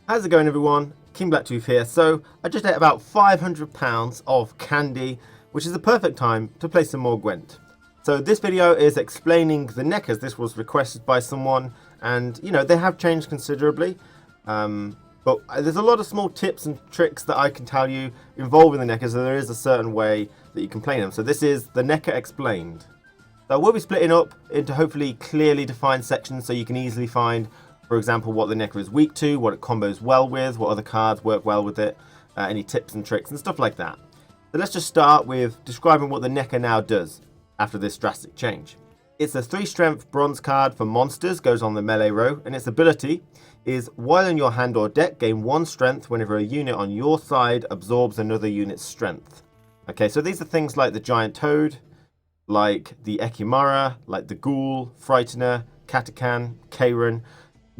How's it going, everyone? King Blacktooth here. So I just ate about £500 of candy, which is the perfect time to play some more Gwent. So this video is explaining the Nekkers. This was requested by someone, and they have changed considerably. But there's a lot of small tips and tricks that I can tell you involving the Nekkers, and there is a certain way that you can play them. So this is the Nekker Explained. So we'll be splitting up into hopefully clearly defined sections so you can easily find, for example, what the Nekker is weak to, what it combos well with, what other cards work well with it, any tips and tricks and stuff like that. So let's just start with describing what the Nekker now does after this drastic change. It's a 3 strength bronze card for monsters, goes on the melee row, and its ability is while in your hand or deck, gain 1 strength whenever a unit on your side absorbs another unit's strength. Okay, so these are things like the giant toad, like the Ekimara, like the ghoul, frightener, Katakan, Karen.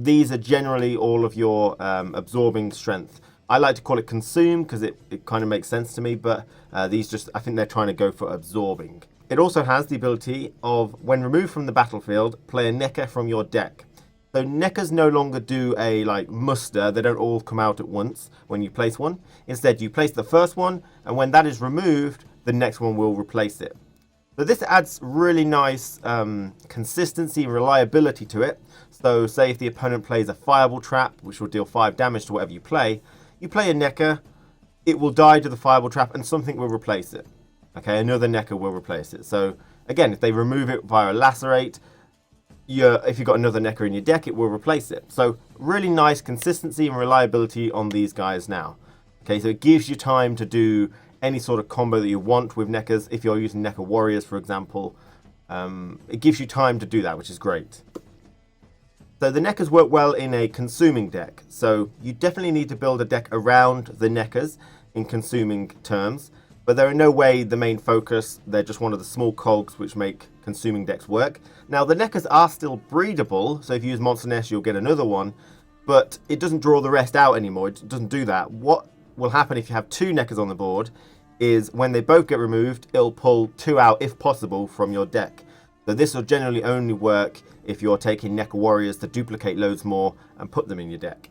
These are generally all of your absorbing strength. I like to call it consume because it kind of makes sense to me, but these just, I think they're trying to go for absorbing. It also has the ability of, when removed from the battlefield, play a Nekker from your deck. So Nekkers no longer do a muster, they don't all come out at once when you place one. Instead, you place the first one, and when that is removed, the next one will replace it. So this adds really nice consistency and reliability to it. So say if the opponent plays a fireball trap, which will deal 5 damage to whatever you play a Nekker, it will die to the fireball trap and something will replace it. Okay, another Nekker will replace it. So again, if they remove it via a lacerate, if you've got another Nekker in your deck, it will replace it. So really nice consistency and reliability on these guys now. Okay, so it gives you time to do any sort of combo that you want with Nekkers. If you're using Nekker warriors, for example, it gives you time to do that, which is great. So the Nekkers work well in a consuming deck. So you definitely need to build a deck around the Nekkers in consuming terms, but they're in no way the main focus. They're just one of the small cogs which make consuming decks work. Now the Nekkers are still breedable, so if you use Monster Nest, you'll get another one, but it doesn't draw the rest out anymore. It doesn't do that. What will happen if you have 2 Nekkers on the board is when they both get removed, it'll pull 2 out if possible from your deck. So this will generally only work if you're taking Nekker warriors to duplicate loads more and put them in your deck.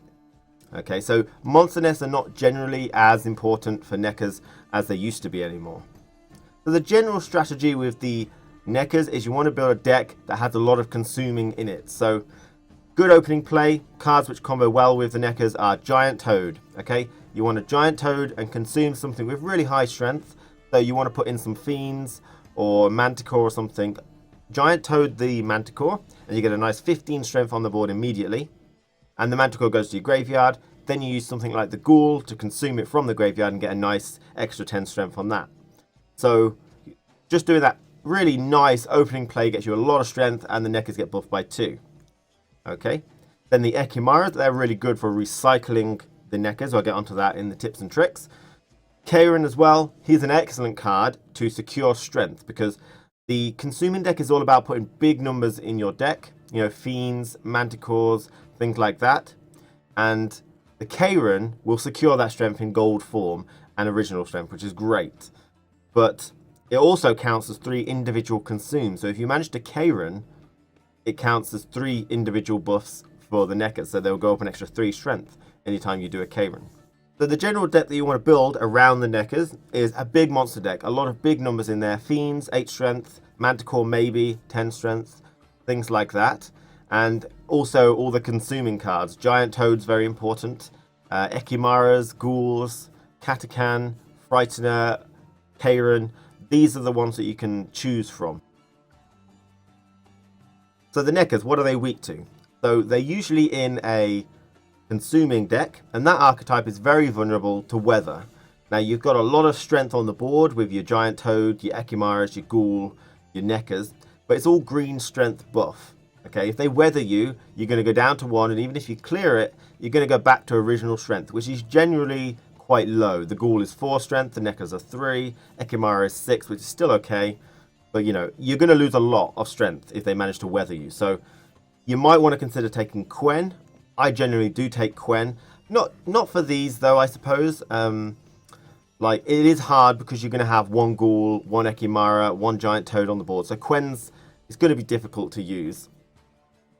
Okay, so monster nests are not generally as important for Nekkers as they used to be anymore. So the general strategy with the Nekkers is you want to build a deck that has a lot of consuming in it. So good opening play, cards which combo well with the Nekkers are Giant Toad. Okay, you want a Giant Toad and consume something with really high strength. So you want to put in some Fiends or Manticore or something. Giant Toad the Manticore, and you get a nice 15 strength on the board immediately. And the Manticore goes to your graveyard. Then you use something like the Ghoul to consume it from the graveyard and get a nice extra 10 strength on that. So just doing that really nice opening play gets you a lot of strength, and the Nekkers get buffed by 2. Okay. Then the Ekimara, they're really good for recycling the Nekkers. I'll get onto that in the tips and tricks. Karen as well, he's an excellent card to secure strength because the consuming deck is all about putting big numbers in your deck. Fiends, Manticores, things like that. And the Karen will secure that strength in gold form and original strength, which is great. But it also counts as 3 individual consumes. So if you manage to Karen, it counts as 3 individual buffs for the Nekkers. So they'll go up an extra 3 strength anytime you do a Karen. So the general deck that you want to build around the Nekkers is a big monster deck. A lot of big numbers in there. Fiends, 8 strength. Manticore maybe, 10 strength. Things like that. And also all the consuming cards. Giant Toad's very important. Ekimaras, Ghouls, Katakan, Frightener, Karen. These are the ones that you can choose from. So the Nekkers, what are they weak to? So they're usually in a consuming deck, and that archetype is very vulnerable to weather. Now you've got a lot of strength on the board with your Giant Toad, your Ekimaras, your Ghoul, your Nekkers, but it's all green strength buff. Okay, if they weather you, you're going to go down to 1, and even if you clear it, you're going to go back to original strength, which is generally quite low. The Ghoul is 4 strength, the Nekkers are 3, Ekimara is 6, which is still okay, but you're going to lose a lot of strength if they manage to weather you. So you might want to consider taking Quen. I generally do take Quen. Not for these though, I suppose. It is hard because you're going to have 1 Ghoul, 1 Ekimara, 1 Giant Toad on the board. So Quen's is going to be difficult to use.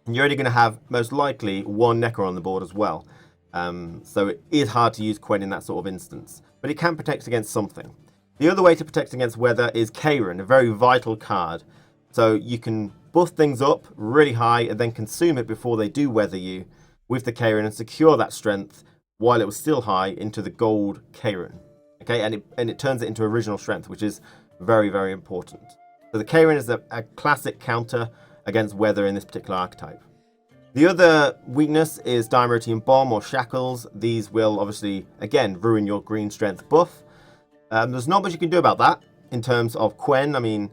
And you're only going to have most likely 1 Nekker on the board as well. So it is hard to use Quen in that sort of instance, but it can protect against something. The other way to protect against weather is Karen, a very vital card. So you can buff things up really high and then consume it before they do weather you with the Karen and secure that strength while it was still high into the gold Karen. Okay, and it turns it into original strength, which is very, very important. So the Karen is a classic counter against weather in this particular archetype. The other weakness is Dimeritium Bomb or Shackles. These will obviously, again, ruin your green strength buff. There's not much you can do about that in terms of Quen. I mean,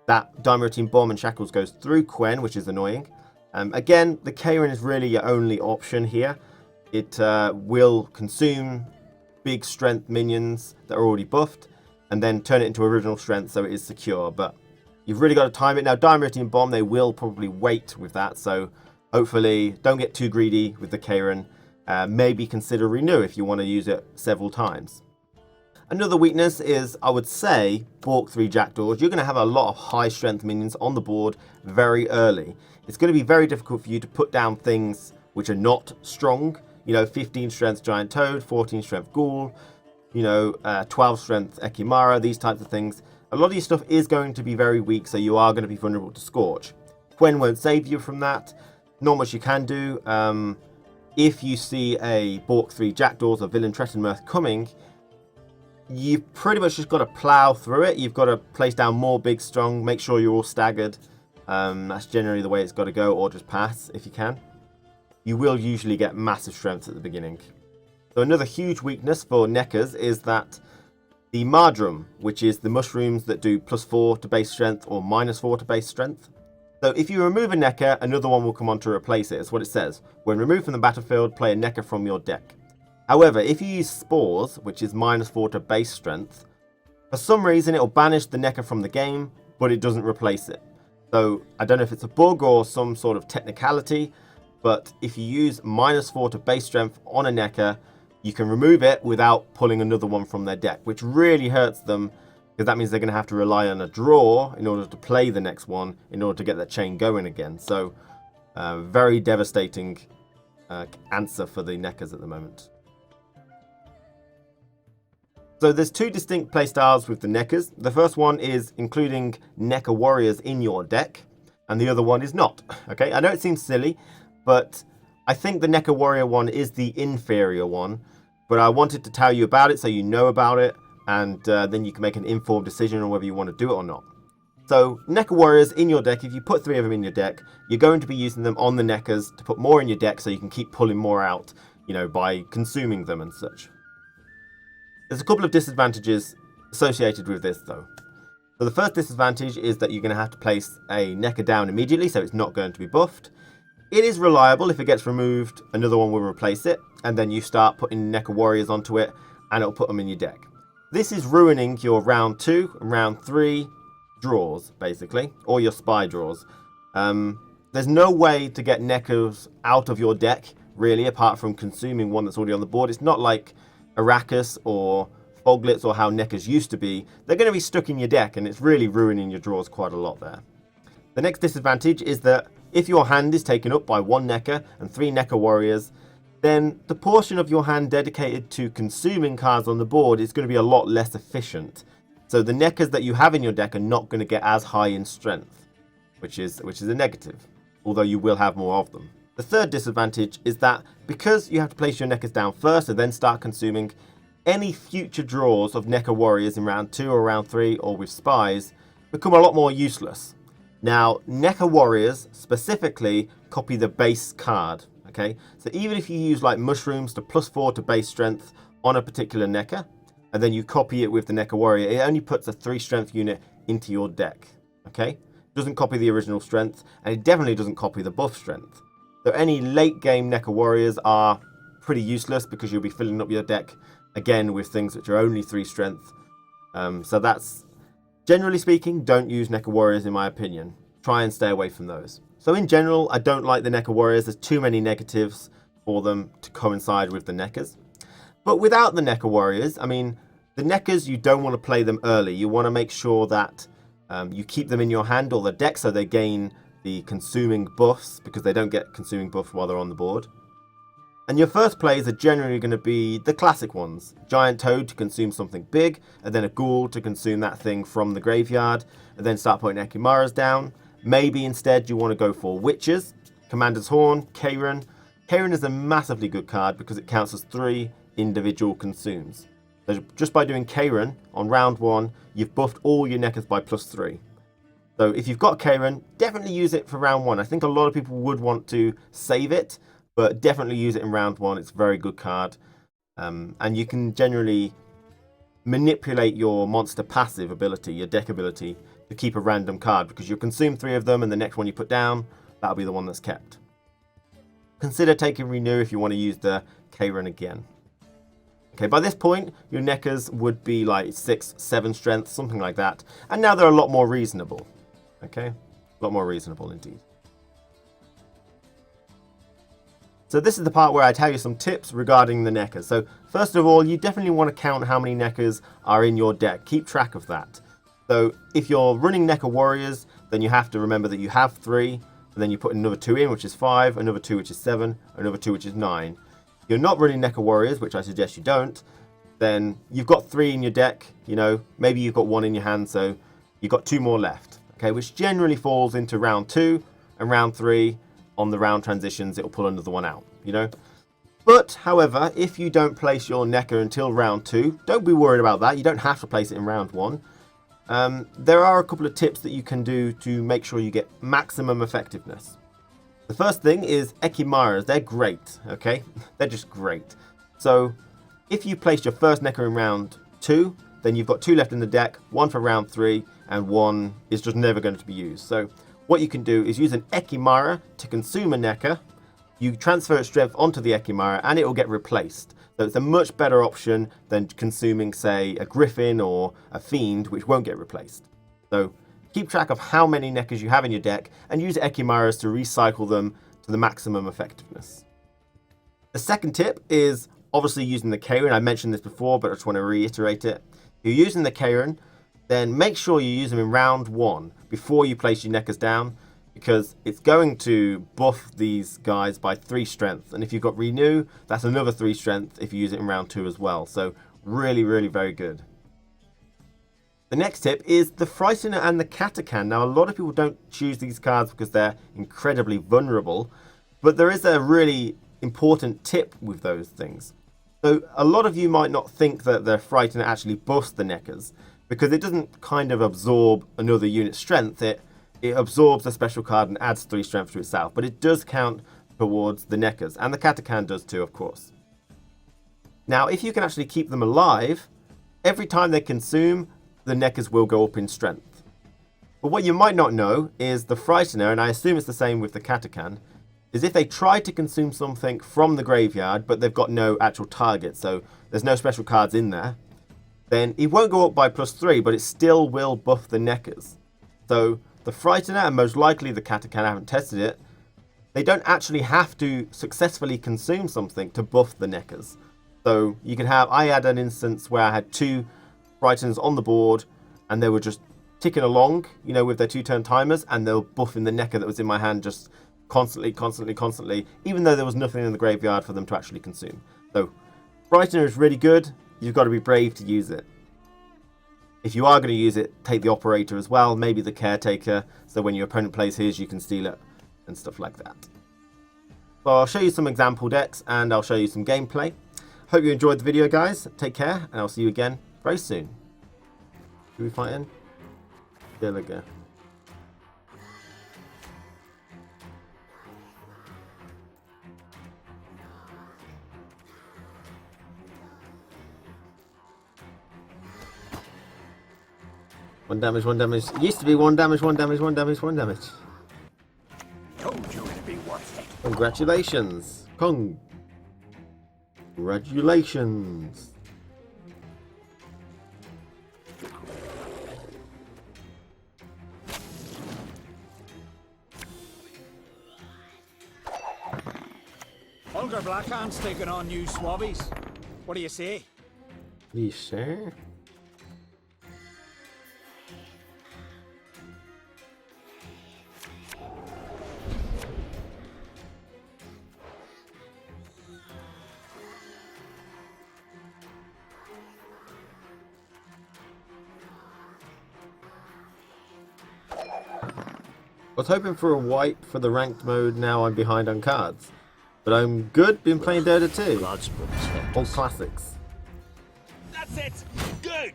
that Dimeritium Bomb and Shackles goes through Quen, which is annoying. Again, the Karen is really your only option here. It will consume big strength minions that are already buffed and then turn it into original strength so it is secure. But you've really got to time it. Now, Dimeritium Bomb, they will probably wait with that. So hopefully don't get too greedy with the Karen. Maybe consider Renew if you want to use it several times. Another weakness is, I would say, Balk 3 Jackdaws. You're going to have a lot of high strength minions on the board very early. It's going to be very difficult for you to put down things which are not strong. 15 strength Giant Toad, 14 strength Ghoul, 12 strength Ekimara, these types of things. A lot of your stuff is going to be very weak, so you are going to be vulnerable to Scorch. Quen won't save you from that. Not much you can do. If you see a Balk 3 Jackdaws or Villain Trettenmirth coming, you've pretty much just got to plow through it. You've got to place down more big strong, make sure you're all staggered. That's generally the way it's got to go, or just pass if you can. You will usually get massive strength at the beginning. So another huge weakness for Nekkers is that the Mardrum, which is the mushrooms that do +4 to base strength or -4 to base strength. So if you remove a Nekker, another one will come on to replace it. That's what it says. When removed from the battlefield, play a Nekker from your deck. However, if you use Spores, which is -4 to base strength, for some reason it will banish the Nekker from the game, but it doesn't replace it. So I don't know if it's a bug or some sort of technicality, but if you use -4 to base strength on a Nekker, you can remove it without pulling another one from their deck, which really hurts them, because that means they're going to have to rely on a draw in order to play the next one, in order to get that chain going again. So, very devastating answer for the Nekkers at the moment. So there's two distinct playstyles with the Nekkers. The first one is including Nekker warriors in your deck, and the other one is not. Okay, I know it seems silly, but I think the Nekker warrior one is the inferior one, but I wanted to tell you about it so you know about it, and then you can make an informed decision on whether you want to do it or not. So Nekker warriors in your deck, if you put 3 of them in your deck, you're going to be using them on the Nekkers to put more in your deck so you can keep pulling more out, by consuming them and such. There's a couple of disadvantages associated with this though. So the first disadvantage is that you're going to have to place a Nekker down immediately, so it's not going to be buffed. It is reliable. If it gets removed, another one will replace it, and then you start putting Nekker warriors onto it, and it'll put them in your deck. This is ruining your round 2 and round 3 draws, basically, or your spy draws. There's no way to get Nekkers out of your deck, really, apart from consuming one that's already on the board. It's not like Arrakis or Foglets or how Nekkers used to be. They're going to be stuck in your deck, and it's really ruining your draws quite a lot there. The next disadvantage is that if your hand is taken up by 1 Nekker and 3 Nekker warriors, then the portion of your hand dedicated to consuming cards on the board is going to be a lot less efficient. So the Nekkers that you have in your deck are not going to get as high in strength, which is a negative, although you will have more of them. The third disadvantage is that because you have to place your Nekkers down first and then start consuming, any future draws of Nekker warriors in round 2 or round 3 or with spies become a lot more useless. Now, Nekker warriors specifically copy the base card, okay? So even if you use like mushrooms to +4 to base strength on a particular Nekker, and then you copy it with the Nekker warrior, it only puts a 3 strength unit into your deck, okay? It doesn't copy the original strength, and it definitely doesn't copy the buff strength. So any late game Nekker warriors are pretty useless because you'll be filling up your deck again with things which are only 3 strength. So that's, generally speaking, don't use Nekker warriors in my opinion. Try and stay away from those. So in general, I don't like the Nekker warriors. There's too many negatives for them to coincide with the Nekkers. But without the Nekker warriors, I mean, the Nekkers, you don't want to play them early. You want to make sure that you keep them in your hand or the deck so they gain the consuming buffs, because they don't get consuming buffs while they're on the board. And your first plays are generally going to be the classic ones. Giant toad to consume something big, and then a ghoul to consume that thing from the graveyard, and then start putting Ekimaras down. Maybe instead you want to go for witches, Commander's Horn, Karen. Karen is a massively good card because it counts as 3 individual consumes. So just by doing Karen on round 1, you've buffed all your Nekkers by +3. So if you've got Karen, definitely use it for round 1. I think a lot of people would want to save it, but definitely use it in round 1. It's a very good card. And you can generally manipulate your monster passive ability, your deck ability, to keep a random card, because you'll consume 3 of them and the next one you put down, that'll be the one that's kept. Consider taking Renew if you want to use the Karen again. Okay, by this point, your Nekkers would be like 6, 7 strength, something like that. And now they're a lot more reasonable. Okay, a lot more reasonable indeed. So this is the part where I tell you some tips regarding the Nekkers. So first of all, you definitely want to count how many Nekkers are in your deck. Keep track of that. So if you're running Nekker Warriors, then you have to remember that you have 3, and then you put another 2 in, which is 5, another 2, which is 7, another 2, which is 9. If you're not running Nekker Warriors, which I suggest you don't, then you've got 3 in your deck, you know, maybe you've got 1 in your hand, so you've got 2 more left, okay, which generally falls into round 2 and round 3. On the round transitions, it'll pull another one out, you know. But, however, if you don't place your Nekker until round 2, don't be worried about that. You don't have to place it in round 1. There are a couple of tips that you can do to make sure you get maximum effectiveness. The first thing is Ekimaras. They're great, okay? They're just great. So, if you placed your first Nekker in round 2, then you've got 2 left in the deck, 1 for round 3, and 1 is just never going to be used. So, what you can do is use an Ekimara to consume a Nekker. You transfer its strength onto the Ekimara and it will get replaced. So it's a much better option than consuming, say, a Griffin or a Fiend, which won't get replaced. So keep track of how many Nekkers you have in your deck and use Ekimaras to recycle them to the maximum effectiveness. The second tip is obviously using the Karen. I mentioned this before, but I just want to reiterate it. If you're using the Karen, then make sure you use them in round 1 before you place your Nekkers down, because it's going to buff these guys by 3 strength. And if you've got Renew, that's another 3 strength if you use it in round 2 as well. So really, really very good. The next tip is the Frightener and the Katakan. Now, a lot of people don't choose these cards because they're incredibly vulnerable, but there is a really important tip with those things. So a lot of you might not think that the Frightener actually buffs the Nekkers, because it doesn't kind of absorb another unit strength. It absorbs a special card and adds 3 strength to itself, but it does count towards the Nekkers, and the Katakan does too, of course. Now, if you can actually keep them alive, every time they consume, the Nekkers will go up in strength. But what you might not know is the Frightener, and I assume it's the same with the Katakan, is if they try to consume something from the graveyard, but they've got no actual target, so there's no special cards in there, then it won't go up by +3, but it still will buff the Nekkers. So the Frightener, and most likely the Katakan, I haven't tested it, they don't actually have to successfully consume something to buff the Nekkers. So you can have, I had an instance where I had 2 Frighteners on the board, and they were just ticking along, you know, with their 2-turn timers, and they were buffing the Nekker that was in my hand just constantly, even though there was nothing in the graveyard for them to actually consume. So Frightener is really good. You've got to be brave to use it. If you are going to use it, take the Operator as well, maybe the Caretaker, so when your opponent plays his, you can steal it, and stuff like that. So I'll show you some example decks, and I'll show you some gameplay. Hope you enjoyed the video, guys. Take care, and I'll see you again very soon. Who are we fighting? Gallagher. One damage, 1 damage. It used to be 1 damage, 1 damage, 1 damage, 1 damage. Told you it'd be worth it. Congratulations. Congratulations. Holger Blackhand's taking on new swabbies. What do you say? You sure? was hoping for a wipe for the ranked mode, now I'm behind on cards. But I'm good, been playing Dota 2. God's protect All us. classics. That's it. Good.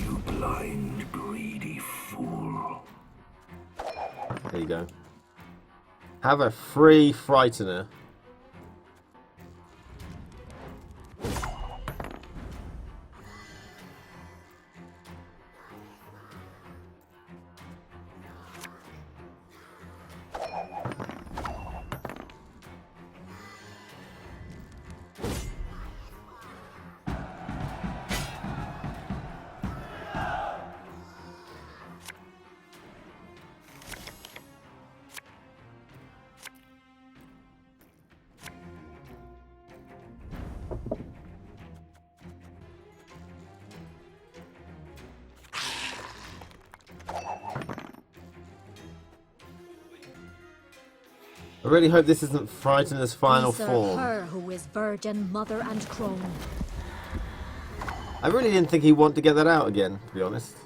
You blind, greedy fool. There you go. Have a free Frightener. I really hope this isn't Frightener's final We serve form. her who is virgin, mother, and crone. I really didn't think he'd want to get that out again, to be honest.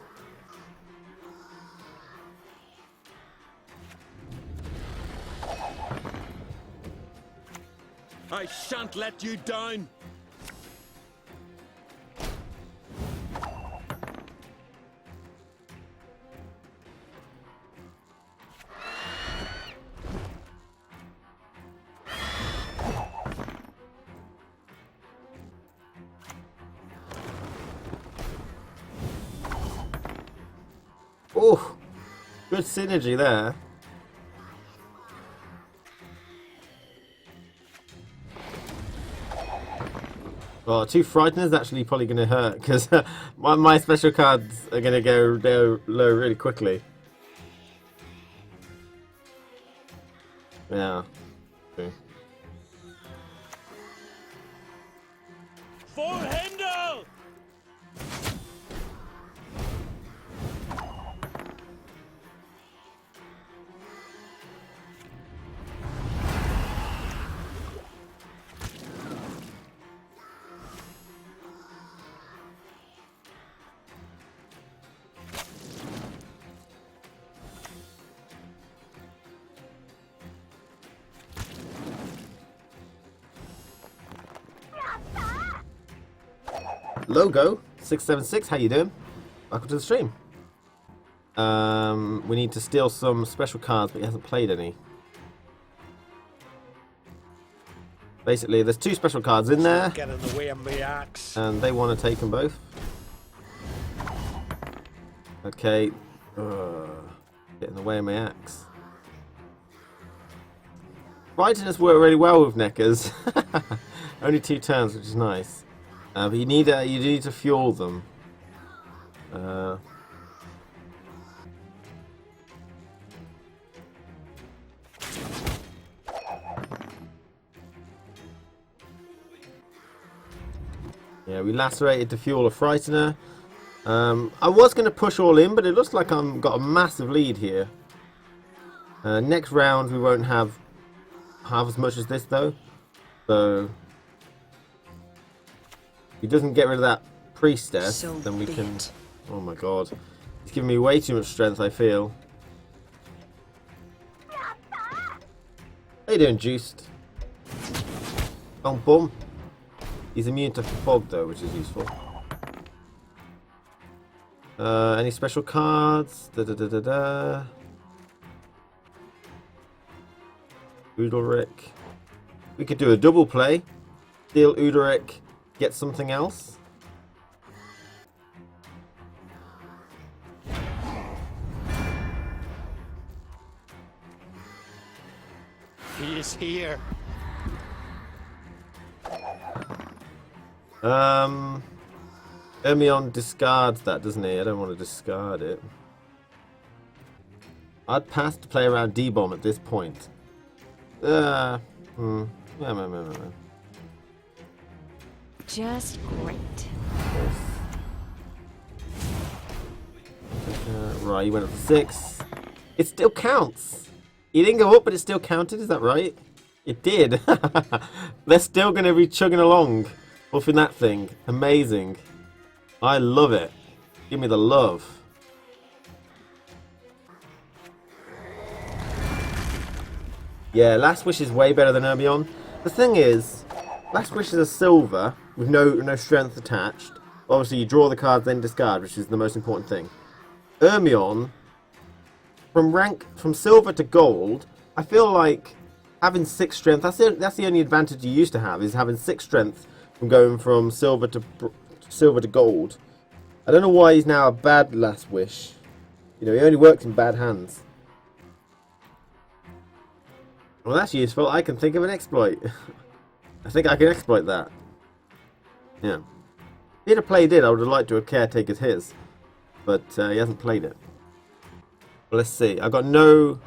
I shan't let you down. Oh, good synergy there. Well, 2 Frighteners actually probably going to hurt because my special cards are going to go down low really quickly. Yeah. Okay. For Hindle! Logo 676, how you doing? Welcome to the stream. We need to steal some special cards, but he hasn't played any. Basically, there's 2 special cards in there, Get in the way of my axe. and they want to take them both. Okay. Get in the way of my axe. Frighteners work really well with Nekkers. Only 2 turns, which is nice. But you need to fuel them. Yeah, we lacerated to fuel a Frightener. I was going to push all in, but it looks like I've got a massive lead here. Next round we won't have half as much as this though. So if he doesn't get rid of that priestess, So then we be can... it. Oh my god. He's giving me way too much strength, I feel. How you doing, Juiced? Oh, boom. He's immune to fog though, which is useful. Any special cards? Udalric. We could do a double play. Steal Udalric, get something else. He is here. Hermione discards that, doesn't he? I don't want to discard it. I'd pass to play around D-bomb at this point. Yeah. Just great. Right, he went up to 6. It still counts. He didn't go up, but it still counted. Is that right? It did. They're still going to be chugging along. Buffing that thing. Amazing. I love it. Give me the love. Yeah, Last Wish is way better than Ermion. The thing is, Last Wish is a silver with no strength attached. Obviously, you draw the cards, then discard, which is the most important thing. Ermion, from silver to gold, I feel like having 6 strength. That's the only advantage you used to have, is having 6 strength from going from silver to gold. I don't know why he's now a bad Last Wish. You know, he only works in bad hands. Well, that's useful. I can think of an exploit. I think I can exploit that. Yeah. If he'd have played it, I would have liked to have caretaken his. But he hasn't played it. Well, let's see. I've got no...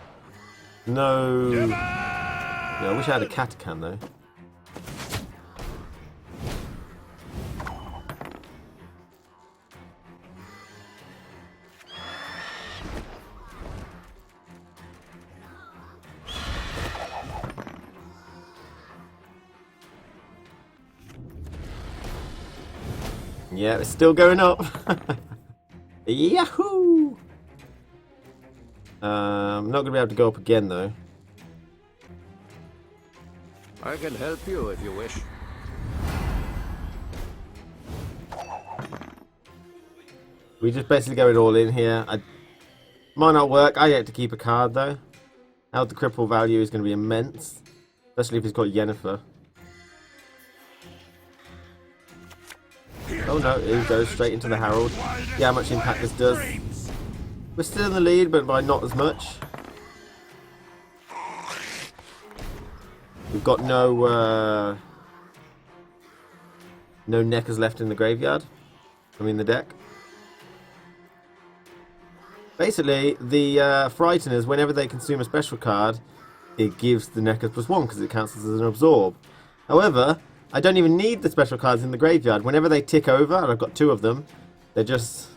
Yeah, I wish I had a Katakan, though. Yeah, it's still going up. Yahoo! I'm not going to be able to go up again, though. I can help you if you wish. We just basically go it all in here. Might not work. I get to keep a card, though. Now the cripple value is going to be immense. Especially if he's got Yennefer. Oh no, it goes straight into the Herald. Yeah, how much impact this does. We're still in the lead, but by not as much. We've got no Nekkers left in the graveyard. I mean the deck. Basically, the Frighteners, whenever they consume a special card, it gives the Nekkers +1 because it counts as an absorb. However, I don't even need the special cards in the graveyard. Whenever they tick over, and I've got 2 of them, they're just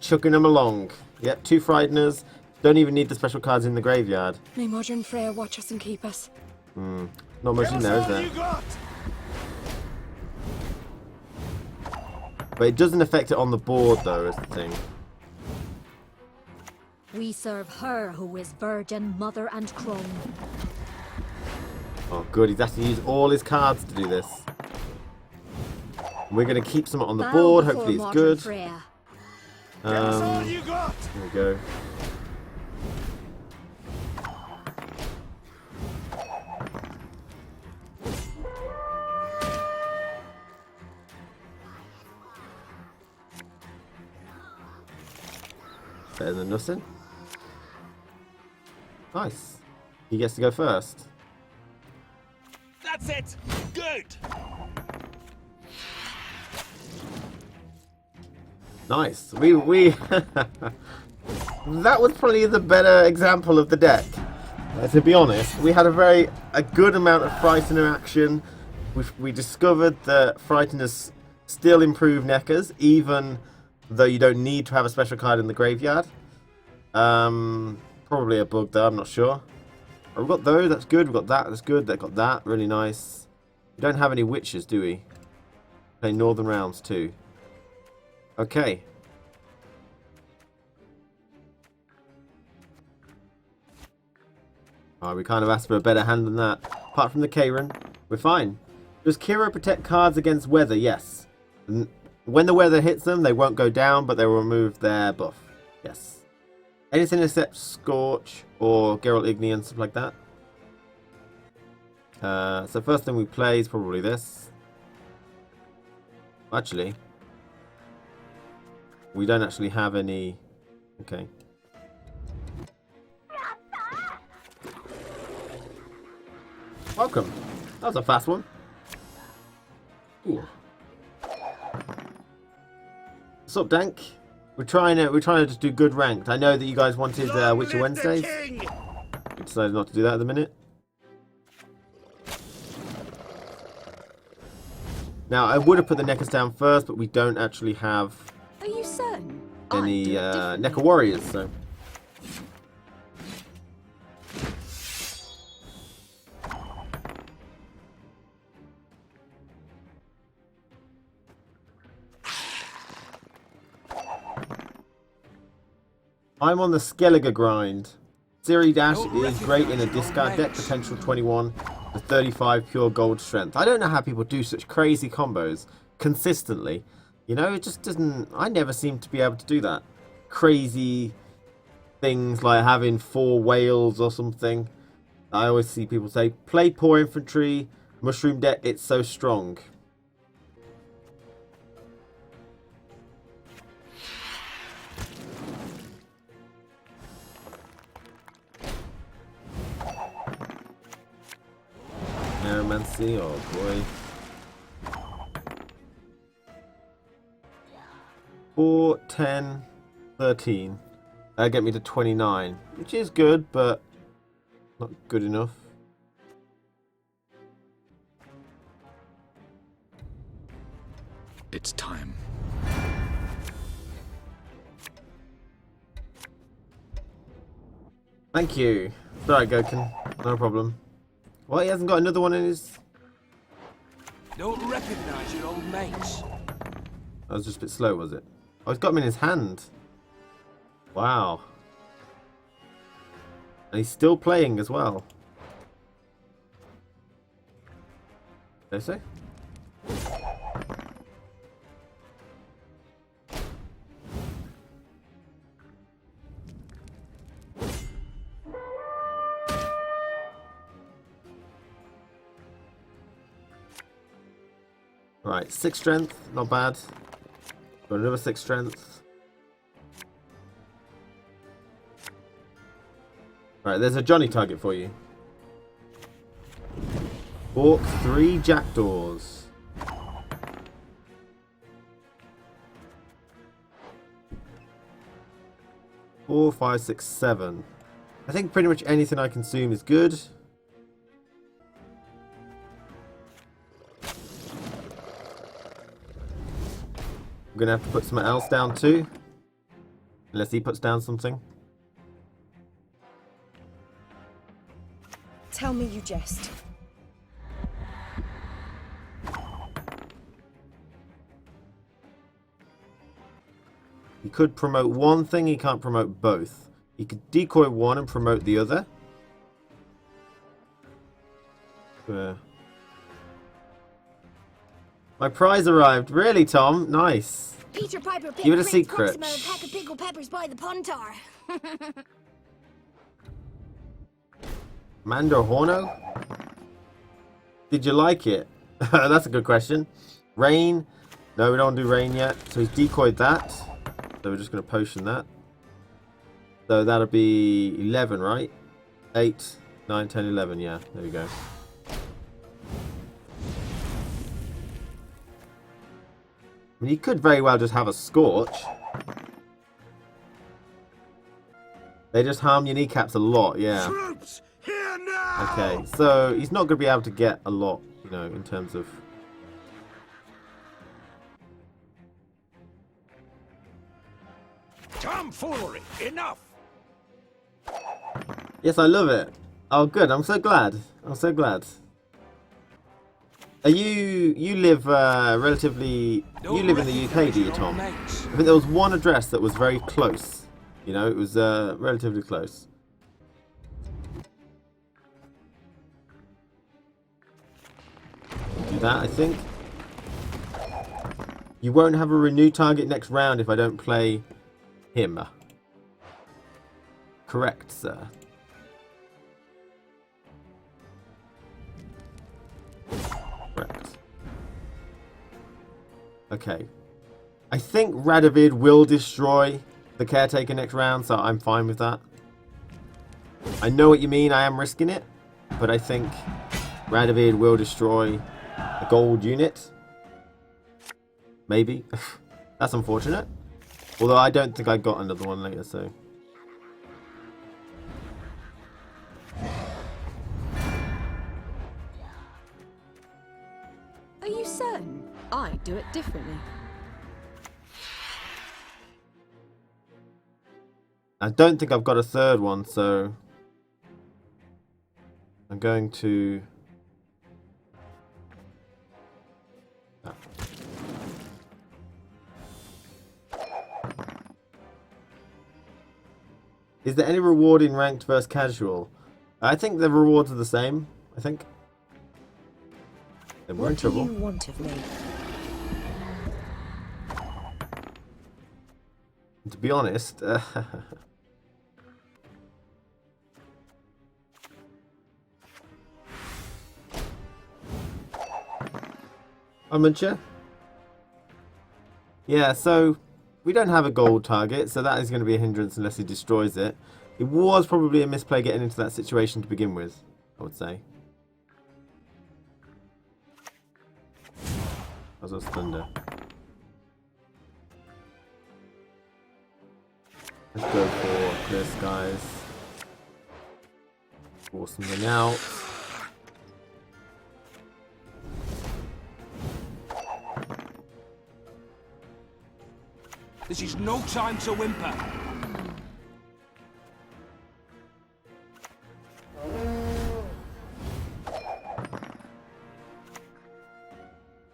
chucking them along. Yep, 2 Frighteners. Don't even need the special cards in the graveyard. May Modern Freya watch us and keep us. Not much in there, is there? But it doesn't affect it on the board, though, is the thing. We serve her who is virgin, mother, and crone. Oh, good. He's has to use all his cards to do this. We're going to keep some on the Bow board. before Hopefully it's Modern good. Freya. All you got. Here we go. Better than nothing. Nice. He gets to go first. That's it. Good. Nice. We that was probably the better example of the deck. To be honest, we had a good amount of Frightener action. We discovered that Frighteners still improve Nekkers, even though you don't need to have a special card in the graveyard. Probably a bug though, I'm not sure. Oh, we've got those, that's good. We've got that, that's good. They've got that, really nice. We don't have any witches, do we? Play Northern Realms too. Okay. Oh, we kind of asked for a better hand than that. Apart from the Karen, we're fine. Does Kira protect cards against weather? Yes. When the weather hits them, they won't go down, but they will remove their buff. Yes. Anything except Scorch or Geralt Igni and stuff like that. So first thing we play is probably this. Actually, we don't actually have any... Okay. Welcome. That was a fast one. Ooh. What's up, Dank? We're trying to just do good ranked. I know that you guys wanted Witcher Wednesdays. We decided not to do that at the minute. Now, I would have put the Nekkers down first, but we don't actually have Are you certain? any Nekker warriors, so... I'm on the Skellige grind. Siri Dash is great in a discard deck, potential 21 to 35 pure gold strength. I don't know how people do such crazy combos consistently. You know, it just doesn't... I never seem to be able to do that. Crazy things like having 4 whales or something. I always see people say, play poor infantry, mushroom deck, it's so strong. Neuromancy, oh boy. 4, 10, 13. That'll get me to 29, which is good, but not good enough. It's time. Thank you. It's alright, Goken. No problem. Well, he hasn't got another one in his... Don't recognize your old mates. That was just a bit slow, was it? Oh, he's got him in his hand. Wow. And he's still playing as well. Did I say? Right, 6 strength, not bad. Got another 6 strength. Right, there's a Johnny target for you. Orc 3 jackdaws. Four, 5, 6, 7. I think pretty much anything I consume is good. I'm gonna have to put something else down too. Unless he puts down something. Tell me you jest. He could promote one thing, he can't promote both. He could decoy one and promote the other. My prize arrived. Really, Tom? Nice. Peter Piper Give it a secret. a pack of pickled peppers by the puntar. Mando Horno? Did you like it? That's a good question. Rain? No, we don't do rain yet. So he's decoyed that. So we're just going to potion that. So that'll be 11, right? 8, 9, 10, 11. Yeah, there we go. I mean, you could very well just have a Scorch. They just harm your kneecaps a lot, yeah. Troops, here now! Okay, so he's not going to be able to get a lot, you know, in terms of... Tomfoolery, enough! Yes, I love it. Oh, good. I'm so glad. I'm so glad. Are you live relatively... You live in the UK, do you, Tom? I think there was one address that was very close. You know, it was relatively close. Do that, I think. You won't have a renew target next round if I don't play him. Correct, sir. Correct. Okay. I think Radovid will destroy the Caretaker next round, so I'm fine with that. I know what you mean, I am risking it, but I think Radovid will destroy a gold unit. Maybe. That's unfortunate. Although I don't think I got another one later, so... Are you certain? I do it differently. I don't think I've got a third one, so... I'm going to... Ah. Is there any reward in ranked versus casual? I think the rewards are the same. I think. Then we're in trouble. What do you want of me? To be honest, Armature? Yeah, so we don't have a gold target, so that is going to be a hindrance unless he destroys it. It was probably a misplay getting into that situation to begin with, I would say. That was thunder. Let's go for this, guys. Force something out. This is no time to whimper.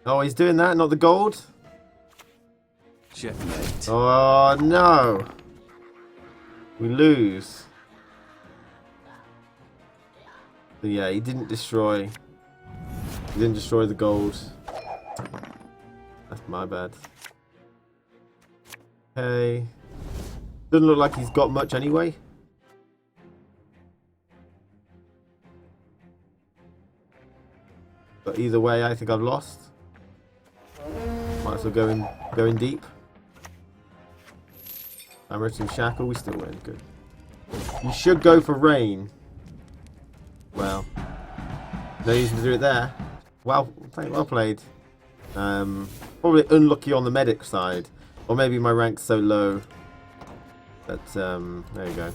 Oh, he's doing that, not the gold? Checkmate. Oh, no. We lose. But yeah, he didn't destroy. He didn't destroy the gold. That's my bad. Okay. Doesn't look like he's got much anyway. But either way, I think I've lost. Might as well go in deep. I'm written shackle, we still win. Good. You should go for rain. Well, no reason to do it there. Well played. Probably unlucky on the medic side, or maybe my rank's so low that there you go.